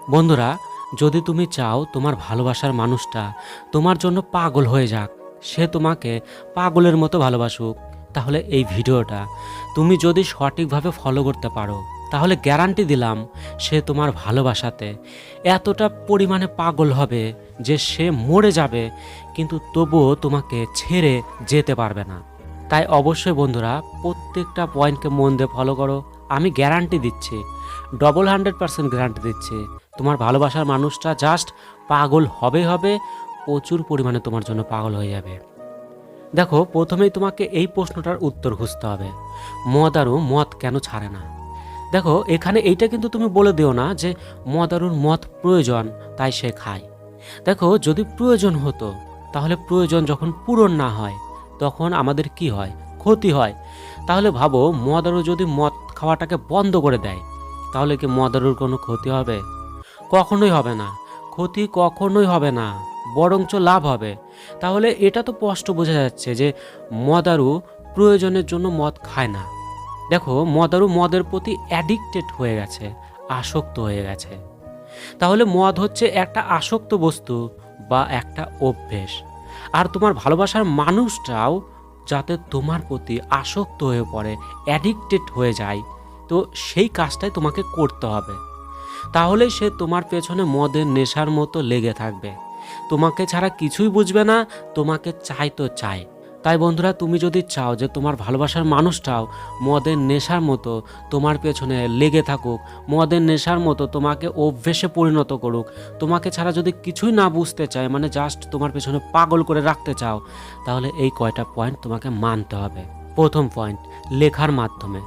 বন্ধুরা, যদি তুমি চাও তোমার ভালোবাসার মানুষটা তোমার জন্য পাগল হয়ে যাক, সে তোমাকে পাগলের মতো ভালোবাসুক, তাহলে এই ভিডিওটা তুমি যদি সঠিকভাবে ফলো করতে পারো, তাহলে গ্যারান্টি দিলাম সে তোমার ভালোবাসাতে এতটা পরিমাণে পাগল হবে যে সে মরে যাবে, কিন্তু তবুও তোমাকে ছেড়ে যেতে পারবে না। তাই অবশ্যই বন্ধুরা, প্রত্যেকটা পয়েন্টকে মন দিয়ে ফলো করো। আমি গ্যারান্টি দিচ্ছি, 100% গ্যারান্টি দিচ্ছি, তোমার ভালোবাসার মানুষটা জাস্ট পাগল হবে, প্রচুর পরিমাণে তোমার জন্য পাগল হয়ে যাবে। দেখো, প্রথমেই তোমাকে এই প্রশ্নটার উত্তর খুঁজতে হবে, মদারু মদ কেন ছাড়ে না। দেখো, এখানে এইটা কিন্তু তুমি বলে দিও না যে মদারুর মদ প্রয়োজন তাই সে খায়। দেখো, যদি প্রয়োজন হতো, তাহলে প্রয়োজন যখন পূরণ না হয় তখন আমাদের কি হয়? ক্ষতি হয়। তাহলে ভাবো, মদারু যদি মদ খাওয়াটাকে বন্ধ করে দেয়, তাহলে কি মদারুর কোনো ক্ষতি হবে? কখনোই হবে না। ক্ষতি কখনোই হবে না, বরঞ্চ লাভ হবে। তাহলে এটা তো স্পষ্ট বোঝা যাচ্ছে যে মদারু প্রয়োজনের জন্য মদ খায় না। দেখো, মদারু মদের প্রতি অ্যাডিক্টেড হয়ে গেছে, আসক্ত হয়ে গেছে। তাহলে মদ হচ্ছে একটা আসক্ত বস্তু বা একটা অভ্যেস। আর তোমার ভালোবাসার মানুষটাও যাতে তোমার প্রতি আসক্ত হয়ে পড়ে, অ্যাডিক্টেড হয়ে যায়, তো সেই কাজটাই তোমাকে করতে হবে। তাহলে সে তোমার পেছনে মদের নেশার মতো লেগে থাকবে, তোমাকে ছাড়া কিছুই বুঝবে না, তোমাকে চাই তো চাই। তাই বন্ধুরা, তুমি যদি চাও যে তোমার ভালোবাসার মানুষটাও মদের নেশার মতো তোমার পেছনে লেগে থাকুক, মদের নেশার মতো তোমাকে অভ্যেসে পরিণত করুক, তোমাকে ছাড়া যদি কিছুই না বুঝতে চায়, মানে জাস্ট তোমার পেছনে পাগল করে রাখতে চাও, তাহলে এই কয়টা পয়েন্ট তোমাকে মানতে হবে। প্রথম পয়েন্ট, লেখার মাধ্যমে।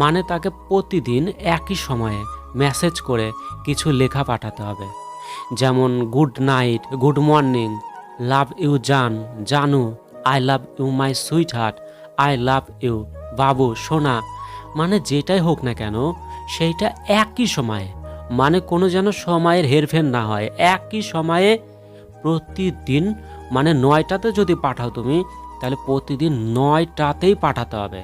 মানে তাকে প্রতিদিন একই সময়ে মেসেজ করে কিছু লেখা পাঠাতে হবে। যেমন good night, good morning, love you জান, জানু, I love you my sweetheart, I love you বাবু সোনা। মানে যেটাই হোক না কেন, সেইটা একই সময়ে, মানে কোনো যেন সময়ের হেরফের না হয়, একই সময়ে প্রতিদিন। মানে 9টাতে যদি পাঠাও তুমি, তাহলে প্রতিদিন 9টাতেই পাঠাতে হবে।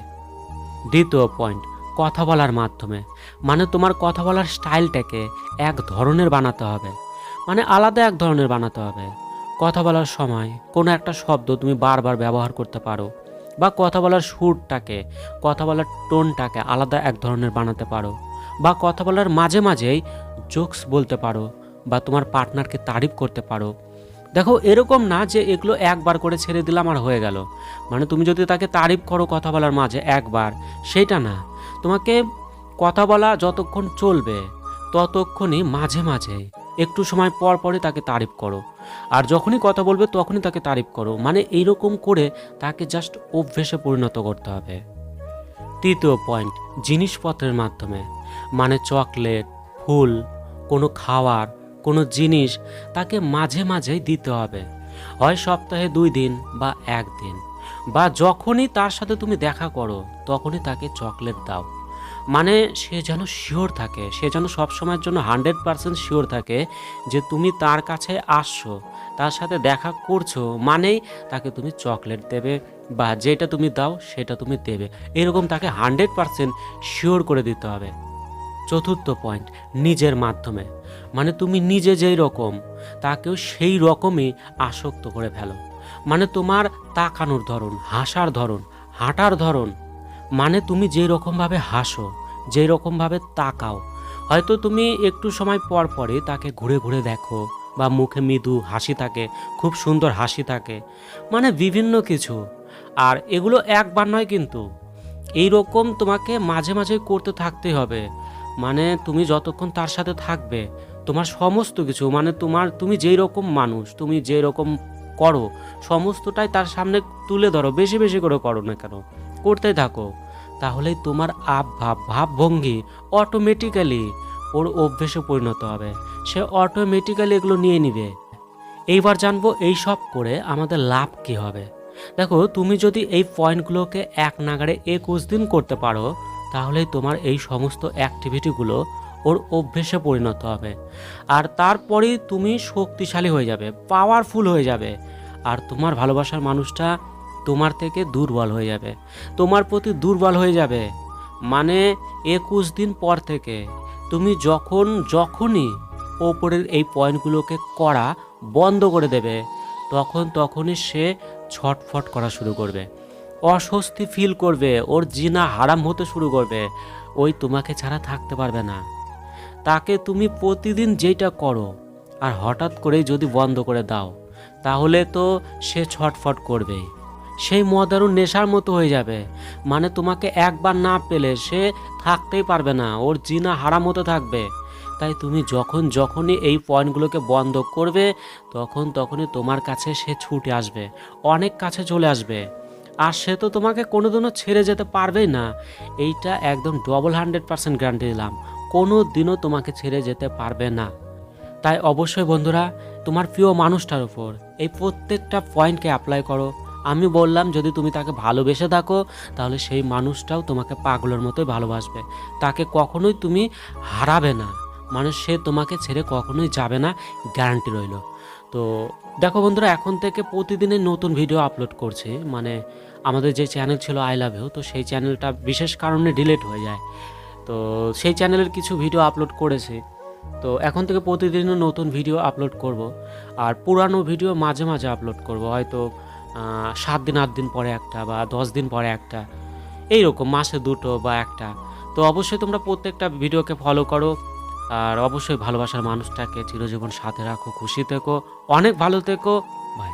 দ্বিতীয় পয়েন্ট, কথা বলার মাধ্যমে। মানে তোমার কথা বলার স্টাইলটাকে এক ধরনের বানাতে হবে, মানে আলাদা এক ধরনের বানাতে হবে। কথা বলার সময় কোনো একটা শব্দ তুমি বারবার ব্যবহার করতে পারো, বা কথা বলার সুরটাকে, কথা বলার টোনটাকে আলাদা এক ধরনের বানাতে পারো, বা কথা বলার মাঝে মাঝেই জোকস বলতে পারো, বা তোমার পার্টনারকে তারিফ করতে পারো। দেখো, এরকম না যে এগুলো একবার করে ছেড়ে দিলাম আর হয়ে গেল। মানে তুমি যদি তাকে তারিফ করো কথা বলার মাঝে একবার, সেটা না। তোমাকে কথা বলা যতক্ষণ চলবে ততক্ষণই মাঝে মাঝে একটু সময় পর পরই তাকে তারিফ করো, আর যখনই কথা বলবে তখনই তাকে তারিফ করো। মানে এইরকম করে তাকে জাস্ট অভ্যেসে পরিণত করতে হবে। তৃতীয় পয়েন্ট, জিনিসপত্রের মাধ্যমে। মানে চকলেট, ফুল, কোনো খাওয়ার, কোনো জিনিস তাকে মাঝে মাঝেই দিতে হবে। হয় সপ্তাহে 2 দিন বা 1 দিন, বা যখনই তার সাথে তুমি দেখা করো তখনই তাকে চকলেট দাও। মানে সে যেন শিওর থাকে, সে যেন সবসময়ের জন্য 100% শিওর থাকে যে তুমি তার কাছে আসছো, তার সাথে দেখা করছো, মানেই তাকে তুমি চকলেট দেবে, বা যেটা তুমি দাও সেটা তুমি দেবে, এরকম তাকে 100% শিওর করে দিতে হবে। চতুর্থ পয়েন্ট, নিজের মাধ্যমে। মানে তুমি নিজে যেই রকম, তাকেও সেই রকমই আসক্ত করে ফেলো। মানে তোমার তাকানোর ধরন, হাসার ধরন, হাঁটার ধরন। মানে তুমি যেই রকমভাবে হাসো, যেই রকমভাবে তাকাও, হয়তো তুমি একটু সময় পর পরে তাকে ঘুরে ঘুরে দেখো, বা মুখে মৃদু হাসি থাকে, খুব সুন্দর হাসি থাকে, মানে বিভিন্ন কিছু। আর এগুলো একবার নয়, কিন্তু এই রকম তোমাকে মাঝে মাঝে করতে থাকতে হবে। মানে তুমি যতক্ষণ তার সাথে থাকবে, তোমার সমস্ত কিছু, মানে তুমি যেই রকম মানুষ, তুমি যেই রকম করো, সমস্তটাই তার সামনে তুলে ধরো, বেশি বেশি করে করো না কেন, করতে থাকো। তাহলেই তোমার ভাবভঙ্গি অটোমেটিক্যালি ওর অভ্যেসে পরিণত হবে, সে অটোমেটিক্যালি এগুলো নিয়ে নিবে। এইবার জানবো এই সব করে আমাদের লাভ কী হবে। দেখো, তুমি যদি এই পয়েন্টগুলোকে এক নাগাড়ে 21 দিন করতে পারো, তাহলেই তোমার এই সমস্ত অ্যাক্টিভিটিগুলো ওর অভ্যেসে পরিণত হবে। আর তারপরেই তুমি শক্তিশালী হয়ে যাবে, পাওয়ারফুল হয়ে যাবে। আর তোমার ভালোবাসার মানুষটা তোমার থেকে দুর্বল হয়ে যাবে, তোমার প্রতি দুর্বল হয়ে যাবে। মানে 21 দিন পর থেকে তুমি যখনই ওপরের এই পয়েন্টগুলোকে করা বন্ধ করে দেবে, তখনই সে ছটফট করা শুরু করবে, অস্বস্তি ফিল করবে, ওর জিনা হারাম হতে শুরু করবে, ওই তোমাকে ছাড়া থাকতে পারবে না। তাকে তুমি প্রতিদিন যেটা করো আর হঠাৎ করেই যদি বন্ধ করে দাও, তাহলে তো সে ছটফট করবে, সেই মদারু নেশার মতো হয়ে যাবে। মানে তোমাকে একবার না পেলে সে থাকতেই পারবে না, ওর জিনা হারাম হতে থাকবে। তাই তুমি যখনই এই পয়েন্টগুলোকে বন্ধ করবে, তখনই তোমার কাছে সে ছুটে আসবে, অনেক কাছে চলে আসবে। আর সে তো তোমাকে কোনোদিনও ছেড়ে যেতে পারবেই না, এইটা একদম 100% গ্যারান্টি দিলাম, কোনো দিনও তোমাকে ছেড়ে যেতে পারবে না। তাই অবশ্যই বন্ধুরা, তোমার প্রিয় মানুষটার উপর এই প্রত্যেকটা পয়েন্টকে অ্যাপ্লাই করো। আমি বললাম, যদি তুমি তাকে ভালোবেসে থাকো, তাহলে সেই মানুষটাও তোমাকে পাগলের মতোই ভালোবাসবে, তাকে কখনোই তুমি হারাবে না, মানে সে তোমাকে ছেড়ে কখনোই যাবে না, গ্যারান্টি রইল। তো দেখো বন্ধুরা, এখন থেকে প্রতিদিনই নতুন ভিডিও আপলোড করছি। মানে আমাদের যে চ্যানেল ছিল আই লাভ ইউ, তো সেই চ্যানেলটা বিশেষ কারণে ডিলিট হয়ে যায়, তো সেই চ্যানেলের কিছু ভিডিও আপলোড করেছি। তো এখন থেকে প্রতিদিনও নতুন ভিডিও আপলোড করব, আর পুরানো ভিডিও মাঝে মাঝে আপলোড করব, হয়তো 7 দিন 8 দিন পরে একটা, বা 10 দিন পরে একটা, এইরকম মাসে 2টো বা একটা। তো অবশ্যই তোমরা প্রত্যেকটা ভিডিওকে ফলো করো, আর অবশ্যই ভালোবাসার মানুষটাকে চিরজীবন সাথে রাখো, খুশি থেকো, অনেক ভালো থেকো, বাই।